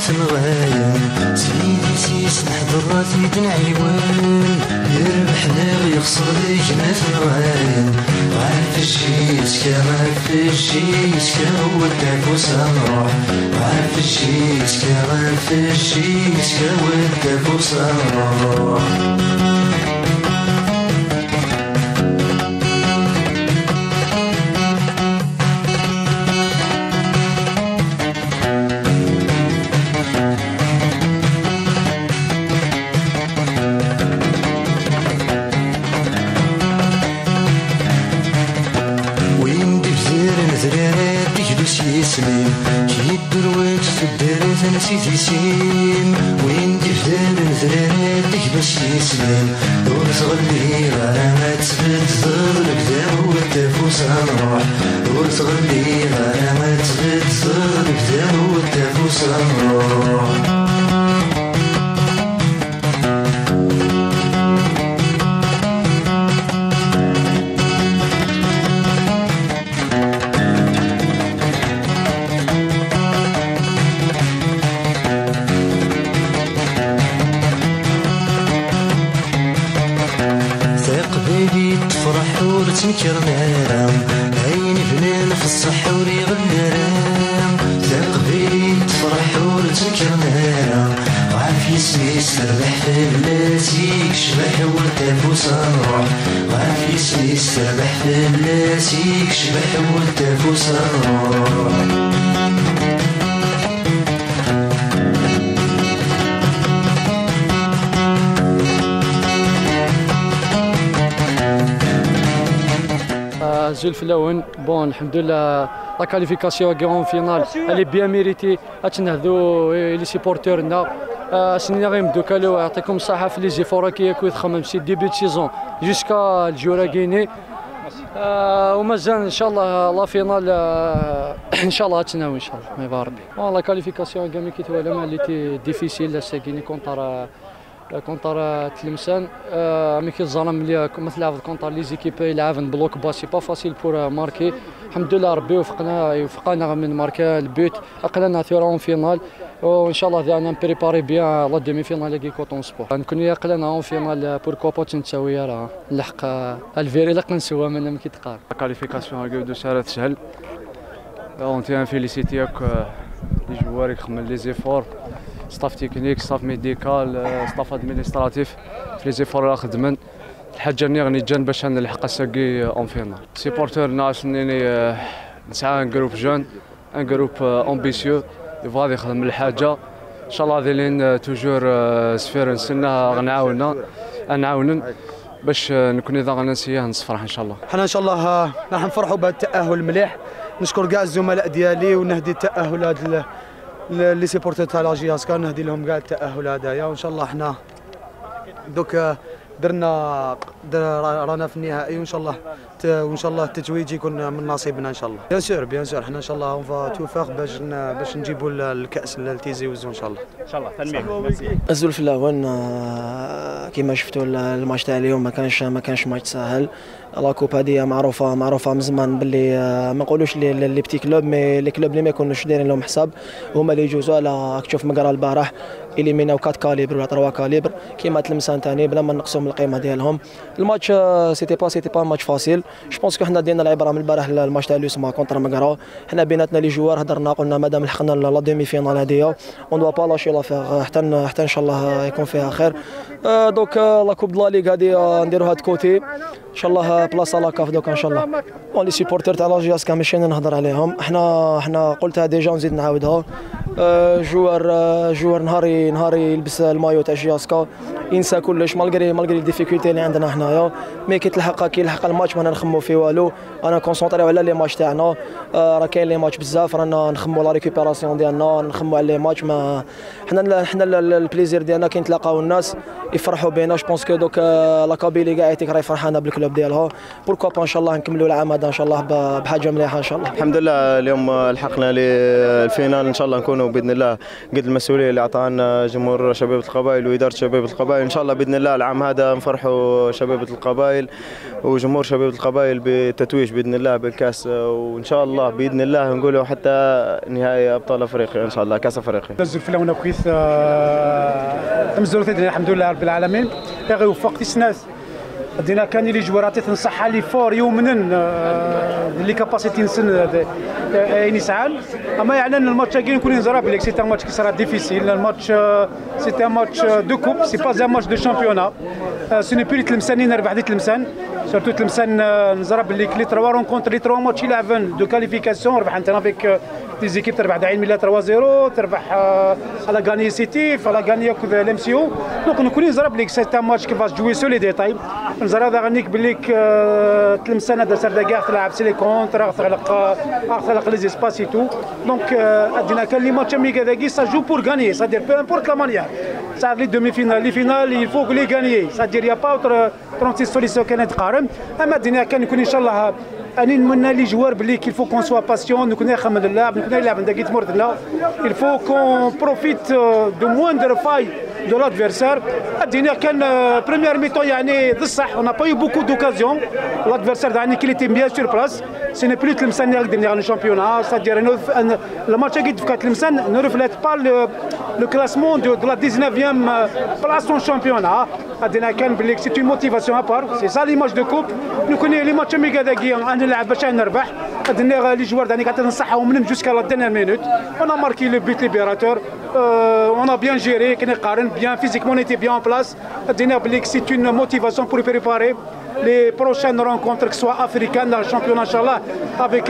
تنغايا سيدي سيس نحضر راسي تنعيوان يربحنا يخسر ذي جنة نغايا عارف الشيس عارف الشيس والتفوس نروح عارف الشيس عارف الشيس والتفوس نروح يسلم جيت درويت في الدرس نسيت يسيم وين دفدان نزرات باش يسلم دور صغلي غرامات تثبت زغل بدا هو التفوس نروح دور صغلي غرامات تثبت زغل بدا هو التفوس نروح تفرح وتنكر نارم عين فنان في الصحة وريغ النارم تقبيل تفرح وتنكر نارم عافي اسمي سربح في بلاتي كشبح والتفوس نروح عافي اسمي سربح في بلاتي كشبح والتفوس نروح زول في الاول بون الحمد لله لا كاليفيكاسيون غران فينال الي بيان ميريتي اتنهضوا لي سيبورتورنا سنينا غيمدو كالو يعطيكم الصحه في لي زيفور كي خمم سي ديبي دو سيزون جوسكا الجوره غيني ومازال ان شاء الله لا فينال ان شاء الله تناوي ان شاء الله ما يبارك ربي لا كاليفيكاسيون كامي كي تولا ما لي ديفيسيل لا ساكيني كونتر تلمسان مي كيتظلم لي مثل كونتر لي زيكيب يلعبن بلوك باس سي با فاسيل بور ماركي الحمد لله ربي وفقنا من ماركا البيت اقلنا ثيرون فينال وان شاء الله ديالنا نبريباري بيان لا دومي فينال كي كوطون سبور نكون يقلنا اون فينال بور كوبا تنساوي راه نلحق الفيري لا نسوا من كيتقار كاليفيكاسيون كيبدو سهله سهل اون تي فيليسيتيك لي جوار يخمم لي زيفور ستاف تكنيك ستاف ميديكال ستاف ادمينستراتيف في لي زيفور اللي خدمن الحاجه اللي غني جان باش نلحق الساكي اون فينال سيبورتور ناس انني نسعى ان جروب جون ان جروب امبيسيو يبغى يخدم الحاجه ان شاء الله ذيلين توجور سفير نستنى نعاونن باش نكون اذا غنسيه نصفرح ان شاء الله. حنا ان شاء الله راح نفرحوا بهذا التاهل مليح نشكر كاع الزملاء ديالي ونهدي التاهل هذا لي سيبورتور تاع لا جياسكا نهدي لهم كاع التاهل هذايا وان شاء الله حنا دوك رانا في النهائي وان شاء الله التتويج يكون من نصيبنا ان شاء الله. بيان سور حنا ان شاء الله اون فا تو فاغ باش نجيبوا الكاس لتيزي وزو ان شاء الله. ان شاء الله تنميه. الزول في الاول كيما شفتوا الماتش تاع اليوم ما كانش ماتش ساهل. لا كوب هذه معروفه من زمان باللي ما نقولوش لي بتي كلوب مي لي كلوب اللي ما يكونوش دايرين لهم حساب هما اللي يجوزوا على تشوف مقرا البارح إليميناو 4 كاليبر ولا 3 كاليبر كيما تلمسان ثاني بلا ما نقصوا من القيمه ديالهم. الماتش سيتي با ماتش فاسيل جو بونس كو حنا دينا العبره من البارح الماتش تاع لوسما كونتر مقرا حنا بيناتنا لي جوار هضرنا قلنا مادام لحقنا لا دومي فينال هذيا اون دوا با لاشي لافير حتى ان شاء الله يكون فيها خير. دوك لا كوب دو لا ليغ هذه نديروا هاد كوتي ان شاء الله بلاصه لا كاف دوك ان شاء الله. لي سيبورتور تاع لا جياسكا ماشي نهضر عليهم حنا قلتها ديجا ونزيد نعاودها. جوار نهاري يلبس المايو تاع جياسكا ينسى كلش مالغري الديفيكولتي اللي عندنا حنايا مي كي يلحق الماتش ما نخمو فيه والو انا كونسونطريو على لي ماتش تاعنا. راه كاين لي ماتش بزاف رانا نخمو لا ريكوبيراسيون ديالنا نخمو على لي ماتش ما حنا البليزير ديالنا كي نتلاقاو الناس يفرحوا بينا. جو بونس كو دوك لا كابيلي كاع راه فرحانه بالكلوب كلوب ديالها. بوركوا با ان شاء الله نكملوا العام هذا ان شاء الله بحاجه مليحه ان شاء الله. الحمد لله اليوم لحقنا للفينال، ان شاء الله نكونوا باذن الله قد المسؤوليه اللي عطانا جمهور شبيبه القبائل واداره شبيبه القبائل. ان شاء الله باذن الله العام هذا نفرحوا شبيبه القبائل وجمهور شبيبه القبائل بالتتويج باذن الله بالكاس، وان شاء الله باذن الله نقولوا حتى نهائي ابطال افريقيا ان شاء الله، كاس افريقيا. الزلفله هنا كويس تمزلوا الحمد لله رب العالمين. غير وفق تسناس دينا كان لي جوارات تنصح لي فور يومنا اللي كاباسيتي نسن يسعال. اما يعني الماتش كاين نكون نزرا بليك سي ان ماتش كي سرا ديفيسيل. الماتش سي ان ماتش دو كوب، سي با ان ماتش دو شامبيونا. سو ني بلي تلمسان نربح دي تلمسان، سورتو تلمسان نزرا بلي لي 3 رونكونتر لي 3 ماتش يلعبن دو كاليفيكاسيون ربح انت افيك دي زيكيب تربح داعين ميلا 3-0 تربح على غاني سيتي على غاني لام سي او. دونك نكون نزرا بلي سي ان ماتش كي فاش جوي سو لي ديتاي. نزرا غنيك بلي تلمسان هذا سردا كاع تلعب سي لي كونتر تغلق لي زيسباس تو. دونك ادينا كان لي ماتش مي كذاكي سا جو بور غاني، سادير بو امبورت لا مانيير. صار لي دومي فينال لي فينال il faut que les gagner، سادير يا با اوتر 36 سوليسيون كانت تقارن. اما ادينا كان يكون ان شاء الله اني نتمنى لي جوار بلي كيل فو كون سوا باسيون، نكون نخمم اللاعب نكون نلعب عند كيت مورتنا. il faut qu'on profite de moindre faille de l'adversaire. الدنيا كان بريمير ميتون يعني بصح on n'a pas eu beaucoup d'occasions. l'adversaire يعني qu'il était bien sur place. ce n'est plus تلمسان اللي قدرنا على الشامبيونات، c'est-à-dire الماتش qui في تلمسان ne reflète pas le classement de la 19e place en championnat. الدنيا كان بلي c'est une motivation à part، c'est ça l'image de coupe. نكون لي ماتش مي كذاكي نلعب باش نربح. الدنيا لي جوار يعني قاعد نصحهم من جوسكا لا دينير مينوت. on a marqué le but libérateur. on a bien géré كنا قارن bien physiquement on était bien en place. الدنيا بلي c'est une motivation pour préparer les prochaines rencontres que soit africaines dans le championnat inchallah avec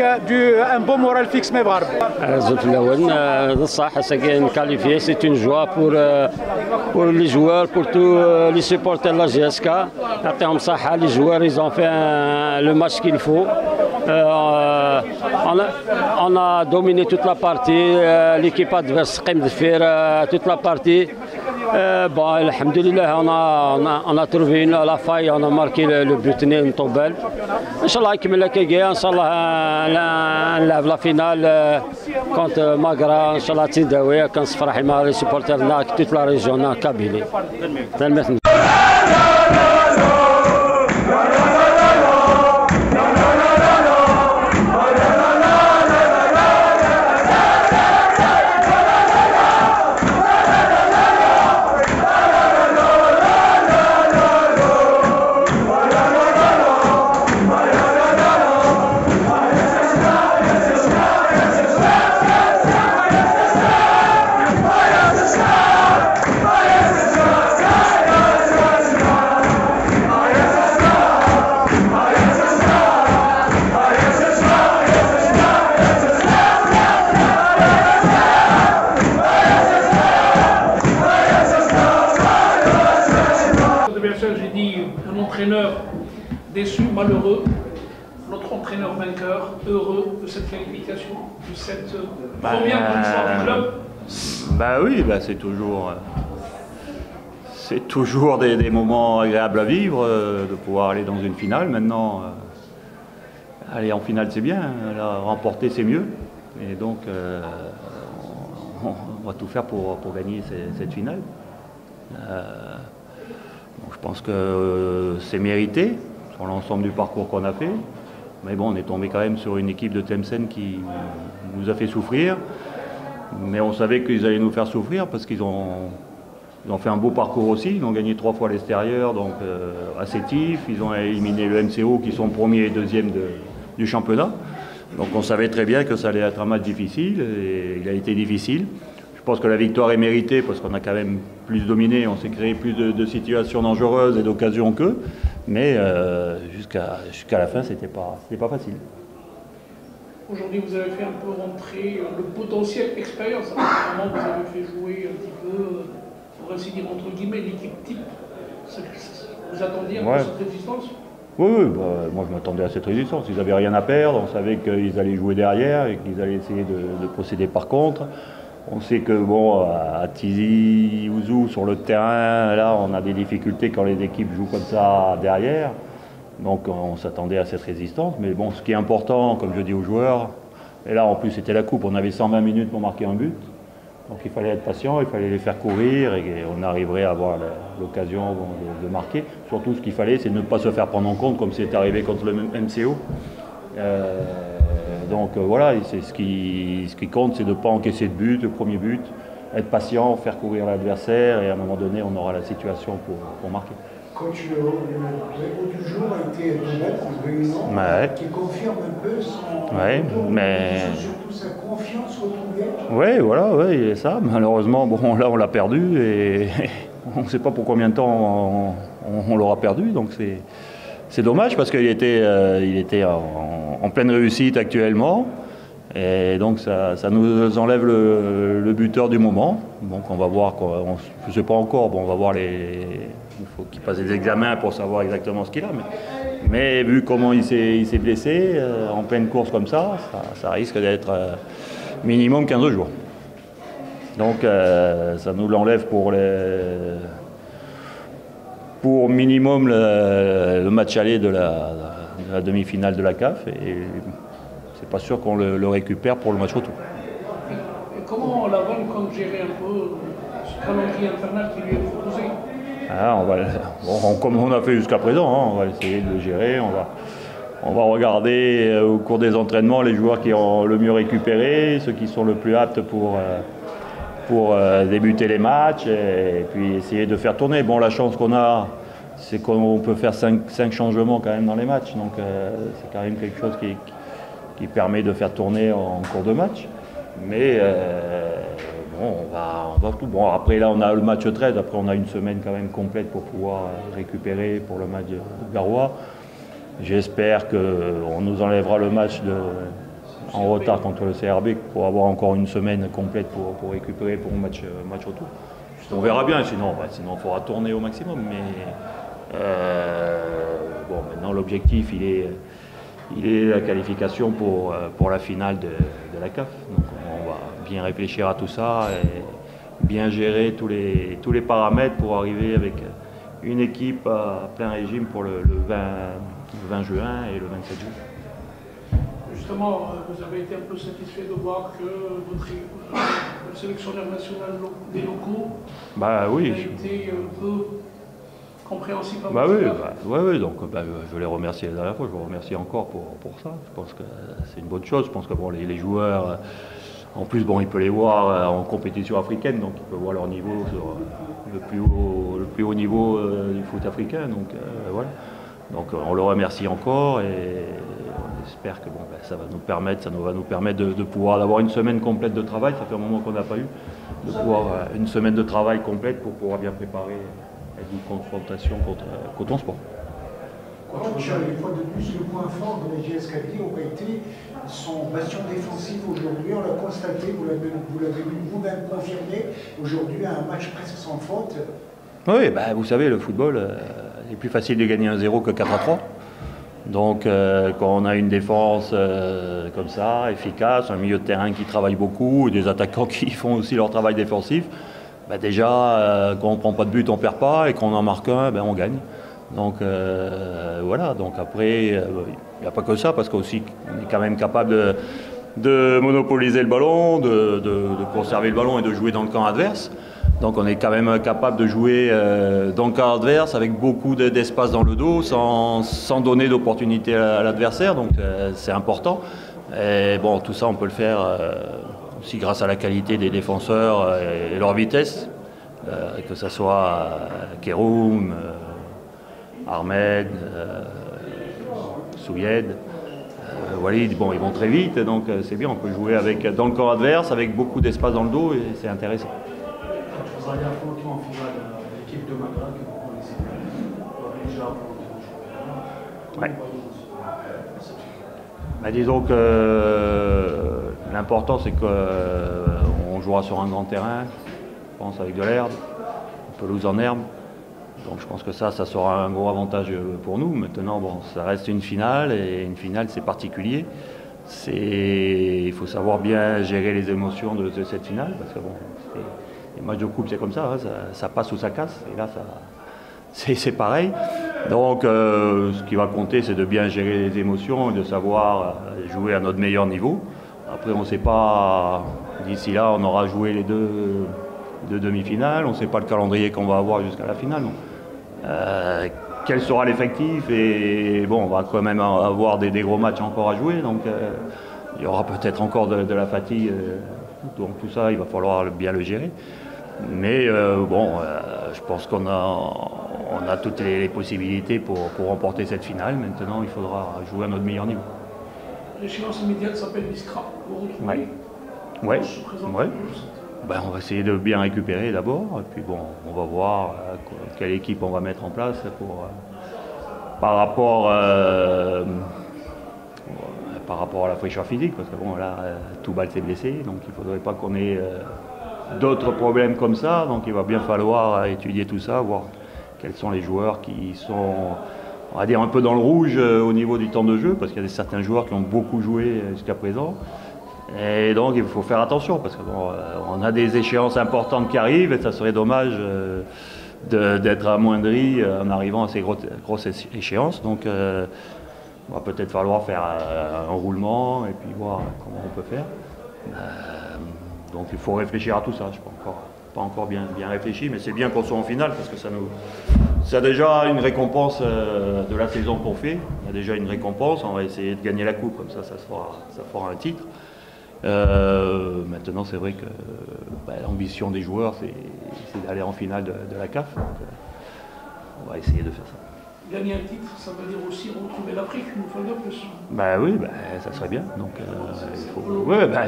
un bon moral fixe مبارب. الزلف الاول صح ساكن كاليفيي سي اون جوا pour les joueurs, pour tous les supporters de la GSK. يعطيهم صحة les joueurs, ils ont fait le match qu'il faut. On a dominé toute la partie, l'équipe adverse قيم دفير toute la partie. Bon, alhamdoulilah, on a trouvé la faille, on a marqué le but Ntobel. Inch'Allah, Inch'Allah, نلعب la finale contre Magra, Inch'Allah, Tindawi, quand se fera les supporters de toute la région, Kabylie. J'ai dit un entraîneur déçu, malheureux, notre entraîneur vainqueur, heureux de cette qualification, de cette première victoire du club. Bah oui, c'est toujours des moments agréables à vivre, de pouvoir aller dans une finale. Maintenant, aller en finale c'est bien, la remporter c'est mieux. Et donc, on va tout faire pour gagner cette finale. Je pense que c'est mérité sur l'ensemble du parcours qu'on a fait. Mais bon, on est tombé quand même sur une équipe de Tlemcen qui nous a fait souffrir. Mais on savait qu'ils allaient nous faire souffrir parce qu'ils ont fait un beau parcours aussi. Ils ont gagné 3 fois à l'extérieur, donc à Sétif. Ils ont éliminé le MCO qui sont premiers et deuxièmes du championnat. Donc on savait très bien que ça allait être un match difficile et il a été difficile. Je pense que la victoire est méritée parce qu'on a quand même plus dominé, on s'est créé plus de situations dangereuses et d'occasions qu'eux. Mais jusqu'à la fin, c'était pas facile. Aujourd'hui, vous avez fait un peu rentrer le potentiel expérience. Apparemment, vous avez fait jouer un petit peu, pour ainsi dire, entre guillemets, l'équipe type. Vous attendiez un peu cette résistance ? Oui, moi je m'attendais à cette résistance. Ils n'avaient rien à perdre, on savait qu'ils allaient jouer derrière et qu'ils allaient essayer de procéder par contre. On sait que bon, à Tizi Ouzou, sur le terrain, là, on a des difficultés quand les équipes jouent comme ça derrière. Donc on s'attendait à cette résistance. Mais bon, ce qui est important, comme je dis aux joueurs, et là en plus c'était la coupe, on avait 120 minutes pour marquer un but. Donc il fallait être patient, il fallait les faire courir et on arriverait à avoir l'occasion de marquer. Surtout ce qu'il fallait, c'est ne pas se faire prendre en compte comme c'est arrivé contre le MCO. Donc voilà, ce qui compte, c'est de ne pas encaisser de but, le premier but, être patient, faire courir l'adversaire et à un moment donné, on aura la situation pour marquer. Coach, le héros du jour a été Domet en réunion, qui confirme un peu surtout sa confiance retrouvée. Oui, voilà, il est ça. Malheureusement, bon, là on l'a perdu et on ne sait pas pour combien de temps on l'aura perdu. Donc c'est dommage parce qu'il était en pleine réussite actuellement. Et donc ça nous enlève le buteur du moment. Donc on va voir, je ne sais pas encore, bon, on va voir il faut qu'il passe des examens pour savoir exactement ce qu'il a. Mais vu comment il s'est blessé, en pleine course comme ça risque d'être minimum 15 jours. Donc ça nous l'enlève pour minimum le match aller de la demi-finale de la CAF. Et c'est pas sûr qu'on le récupère pour le match retour. Et comment Laval compte gérer un peu ce calendrier infernal qui lui est proposé? Comme on a fait jusqu'à présent, on va essayer de le gérer. On va regarder au cours des entraînements les joueurs qui ont le mieux récupéré, ceux qui sont le plus aptes pour débuter les matchs et puis essayer de faire tourner. Bon, la chance qu'on a, c'est qu'on peut faire 5 changements quand même dans les matchs. Donc c'est quand même quelque chose qui permet de faire tourner en cours de match. Mais on va tout. Bon, après là, on a le match 13. Après, on a une semaine quand même complète pour pouvoir récupérer pour le match de Garoua. J'espère qu'on nous enlèvera le match en retard contre le CRB pour avoir encore une semaine complète pour récupérer pour le match retour. On verra bien, sinon il faudra tourner au maximum. Mais maintenant l'objectif il est la qualification pour la finale de la CAF. Donc on va bien réfléchir à tout ça et bien gérer tous les paramètres pour arriver avec une équipe à plein régime pour le 20 juin et le 27 juin. Justement, vous avez été un peu satisfait de voir que le sélectionneur national des locaux a été un peu compréhensif. Oui, donc je les remercie la dernière fois, je vous remercie encore pour ça. Je pense que c'est une bonne chose. Je pense que les joueurs, en plus, il peut les voir en compétition africaine, donc il peut voir leur niveau sur le plus haut niveau du foot africain. Donc voilà. Donc on le remercie encore et on espère que ça va nous permettre de pouvoir avoir une semaine complète de travail. Ça fait un moment qu'on n'a pas eu, de pouvoir une semaine de travail complète pour pouvoir bien préparer une confrontation contre Coton Sport. Coach, une fois de plus, le point fort de la JS Kabylie aurait été son bastion défensif aujourd'hui. On l'a constaté, vous l'avez vous-même confirmé, aujourd'hui un match presque sans faute. Oui, vous savez, le football, il est plus facile de gagner 1-0 que 4-3. Donc quand on a une défense comme ça, efficace, un milieu de terrain qui travaille beaucoup, et des attaquants qui font aussi leur travail défensif, déjà quand on ne prend pas de but on ne perd pas et quand on en marque un, on gagne. Donc voilà, donc après il n'y a pas que ça parce qu'aussi on est quand même capable de monopoliser le ballon, de conserver le ballon et de jouer dans le camp adverse. Donc on est quand même capable de jouer dans le camp adverse avec beaucoup d'espace dans le dos sans donner d'opportunité à l'adversaire, donc c'est important. Et bon, tout ça on peut le faire aussi grâce à la qualité des défenseurs et leur vitesse, que ce soit Keroum, Ahmed, Souyed, Walid, ils vont très vite, donc c'est bien, on peut jouer dans le camp adverse avec beaucoup d'espace dans le dos et c'est intéressant. Vous allez affronter en finale l'équipe de Magra que vous connaissez déjà pour disons que l'important c'est qu'on jouera sur un grand terrain, je pense avec de l'herbe, une pelouse en herbe. Donc je pense que ça sera un gros avantage pour nous. Maintenant, ça reste une finale et une finale c'est particulier. Il faut savoir bien gérer les émotions de cette finale parce que les matchs de coupe c'est comme ça, ça passe ou ça casse. Et là c'est pareil. Donc ce qui va compter, c'est de bien gérer les émotions et de savoir jouer à notre meilleur niveau. Après, on ne sait pas, d'ici là, on aura joué les deux demi-finales, on ne sait pas le calendrier qu'on va avoir jusqu'à la finale. Quel sera l'effectif? Et bon, on va quand même avoir des gros matchs encore à jouer, donc il y aura peut-être encore de la fatigue. Donc tout ça, il va falloir bien le gérer. Mais je pense qu'on a toutes les possibilités pour remporter cette finale. Maintenant, il faudra jouer à notre meilleur niveau. L'échéance immédiate s'appelle l'ISCRA. Vous retrouvez? Oui. Ben, on va essayer de bien récupérer d'abord. Et puis bon, on va voir quelle équipe on va mettre en place par rapport à la fraîcheur physique. Parce que bon, là, Toubal s'est blessé. Donc il ne faudrait pas qu'on ait d'autres problèmes comme ça. Donc il va bien falloir étudier tout ça, voir quels sont les joueurs qui sont, on va dire, un peu dans le rouge au niveau du temps de jeu, parce qu'il y a certains joueurs qui ont beaucoup joué jusqu'à présent. Et donc il faut faire attention, parce qu'on a des échéances importantes qui arrivent, et ça serait dommage d'être amoindri en arrivant à ces grosses échéances. Donc il va peut-être falloir faire un roulement, et puis voir comment on peut faire. Donc il faut réfléchir à tout ça. Je ne suis pas encore bien réfléchi, mais c'est bien qu'on soit en finale, parce que ça a déjà une récompense de la saison qu'on fait. Il y a déjà une récompense, on va essayer de gagner la coupe, comme ça fera un titre. Maintenant, c'est vrai que l'ambition des joueurs, c'est d'aller en finale de la CAF. Donc, on va essayer de faire ça. Gagner un titre, ça veut dire aussi retrouver l'Afrique une fois de plus. Oui, ça serait bien. Donc,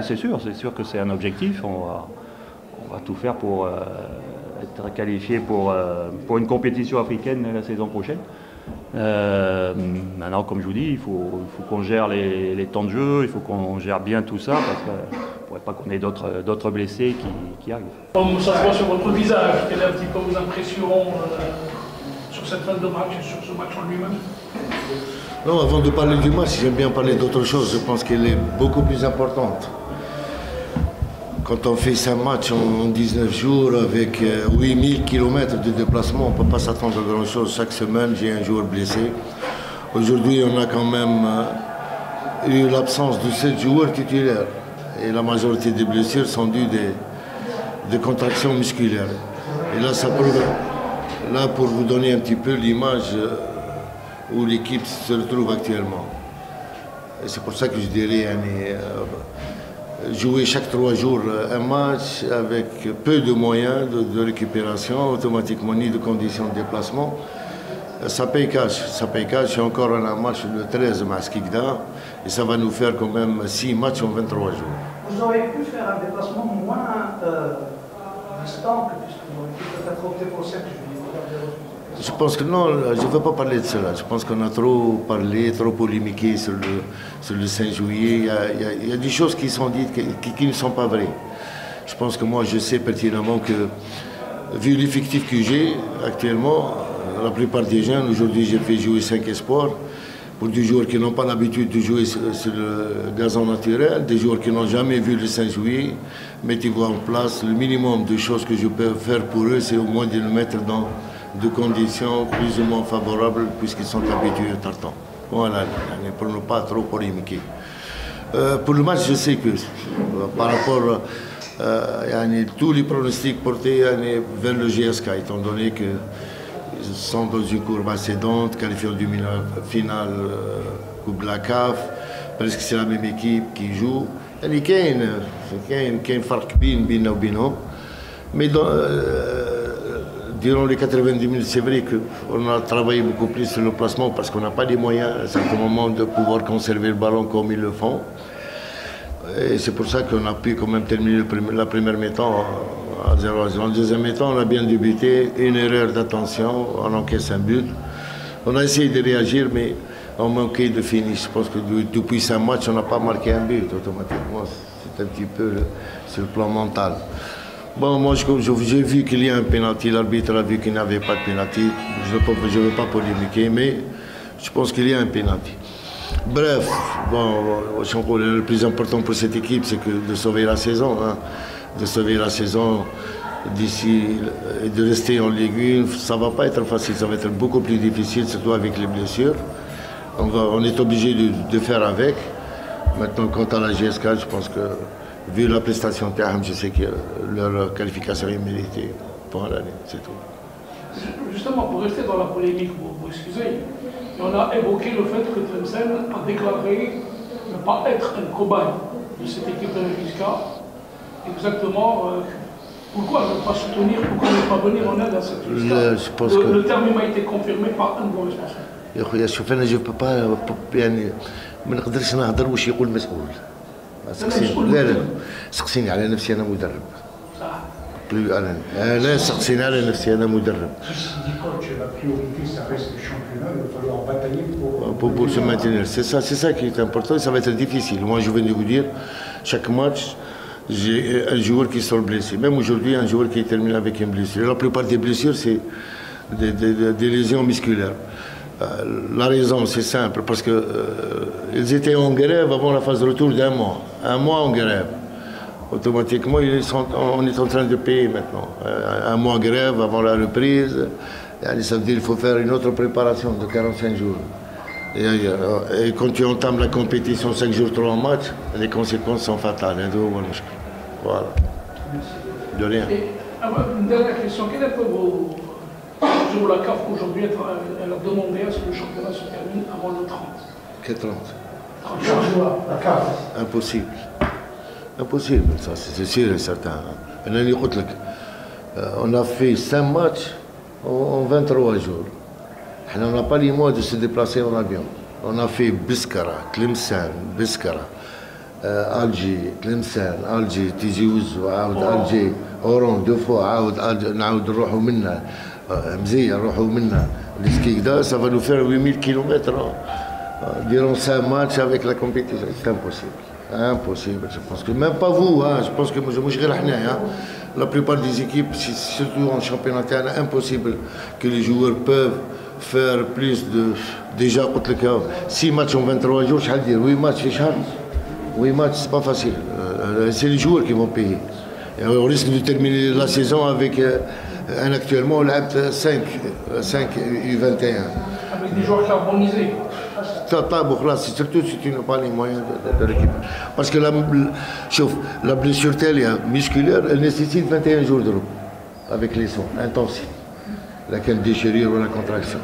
c'est sûr que c'est un objectif. On va tout faire pour être qualifié pour une compétition africaine la saison prochaine. Maintenant, comme je vous dis, il faut qu'on gère les temps de jeu, il faut qu'on gère bien tout ça, parce qu'il ne faudrait pas qu'on ait d'autres blessés qui arrivent. Comme ça se voit sur votre visage, quelle est un petit peu vos impressions sur cette fin de match et sur ce match en lui-même? Non, avant de parler du match, j'aime bien parler d'autre chose. Je pense qu'elle est beaucoup plus importante. Quand on fait 5 matchs en 19 jours avec 8000 km de déplacement, on ne peut pas s'attendre à grand-chose. Chaque semaine, j'ai un joueur blessé. Aujourd'hui, on a quand même eu l'absence de 7 joueurs titulaires. Et la majorité des blessures sont dues des contractions musculaires. Et là, ça prouve, là, pour vous donner un petit peu l'image où l'équipe se retrouve actuellement. Et c'est pour ça que je dirais jouer chaque 3 jours un match avec peu de moyens de récupération, automatiquement ni de conditions de déplacement, ça paye cash. Ça paye cash. Et encore un match le 13 mars Kikda, et ça va nous faire quand même 6 matchs en 23 jours. Vous auriez pu faire un déplacement moins distant, puisque vous auriez pu peut-être opter pour 7 juillet. Je pense que non, je ne veux pas parler de cela. Je pense qu'on a trop parlé, trop polémiqué sur le 5 juillet. Il y a des choses qui sont dites qui ne sont pas vraies. Je pense que moi, je sais pertinemment que, vu l'effectif que j'ai actuellement, la plupart des jeunes, aujourd'hui, j'ai fait jouer 5 espoirs, pour des joueurs qui n'ont pas l'habitude de jouer sur le gazon naturel, des joueurs qui n'ont jamais vu le 5 juillet. Mettez-vous en place. Le minimum de choses que je peux faire pour eux, c'est au moins de le mettre dans de conditions plus ou moins favorables, puisqu'ils sont habitués au tartan. Voilà, pour ne pas trop polémiquer. Pour le match, je sais que par rapport à tous les pronostics portés vers le GSK, étant donné qu'ils sont dans une courbe ascendante, qualifiés en demi-finale Coupe de la CAF, presque c'est la même équipe qui joue. Il y a un farc bien ou mais durant les 90 minutes, c'est vrai qu'on a travaillé beaucoup plus sur le placement parce qu'on n'a pas les moyens à certains moments de pouvoir conserver le ballon comme ils le font. Et c'est pour ça qu'on a pu quand même terminer la première mi-temps à 0-0. En deuxième mi-temps, on a bien débuté, une erreur d'attention, on encaisse un but. On a essayé de réagir, mais on manquait de finish. Je pense que depuis 5 matchs, on n'a pas marqué un but automatiquement. C'est un petit peu sur le plan mental. Bon, moi, j'ai vu qu'il y a un pénalty. L'arbitre a vu qu'il n'y avait pas de pénalty. Je ne veux pas polémiquer, mais je pense qu'il y a un pénalty. Bref, bon, le plus important pour cette équipe, c'est de sauver la saison. Hein. De sauver la saison d'ici et de rester en Ligue 1, ça ne va pas être facile, ça va être beaucoup plus difficile, surtout avec les blessures. On est obligé de faire avec. Maintenant, quant à la GSK, je pense que, vu la prestation terme, je sais que leur qualification est méritée pour l'année, c'est tout. Justement, pour rester dans la polémique, vous excusez, on a évoqué le fait que Tlemcen a déclaré ne pas être un cobaye de cette équipe de GSK. Exactement, pourquoi ne pas soutenir, pourquoi ne pas venir en aide à cette GSK? Le terme m'a été confirmé par un de vos responsables. يا خويا شوف انا جو با يعني ما نقدرش نهضر واش يقول المسؤول. سقسيني على نفسي انا مدرب. صح. انا سقسيني على نفسي انا مدرب. Pour se maintenir, c'est ça qui est important. Ça va être difficile. Moi, je viens de vous dire, chaque match, j'ai un joueur qui sort blessé. Même aujourd'hui, un joueur qui termine avec une blessure. La plupart des blessures, c'est des lésions musculaires. La raison, c'est simple, parce qu'ils étaient en grève avant la phase de retour d'un mois. Un mois en grève. Automatiquement, on est en train de payer maintenant. Un mois en grève avant la reprise. Ça veut dire qu'il faut faire une autre préparation de 45 jours. Et quand tu entames la compétition 5 jours, 3 matchs, les conséquences sont fatales. Voilà. De rien. Et, une dernière question. Quel est vos... La CAF aujourd'hui, elle a demandé à ce que le championnat se termine avant le 30. Quel 30? 30 jours, la CAF. Impossible. Impossible, ça c'est sûr et certain. On a fait 5 matchs en 23 jours. On n'a pas les moyens de se déplacer en avion. On a fait Biskara, Tlemcen, Biskara, Alger, Tlemcen, Alger, Tizi Ouzou, Alger, Oran 2 fois, نعاود نروحوا منها. مزيان نروحوا منها السكي كدا ça va nous faire 8000 km durant 5 matchs avec la compétition. C'est impossible. Impossible, je pense que même pas vous, hein, je pense que la plupart des équipes, surtout en championnat, c'est impossible que les joueurs peuvent faire plus de... Déjà, 6 matchs en 23 jours, je vais dire, 8 matchs, 8 matchs, c'est pas facile. C'est les joueurs qui vont payer. Et on risque de terminer la saison avec actuellement on a 5 U21. Avec des joueurs carbonisés. Surtout si tu n'as pas les moyens de l'équipe. Parce que la blessure musculaire, elle nécessite 21 jours de repos avec les sons intensifs. Laquelle déchirure ou la contraction.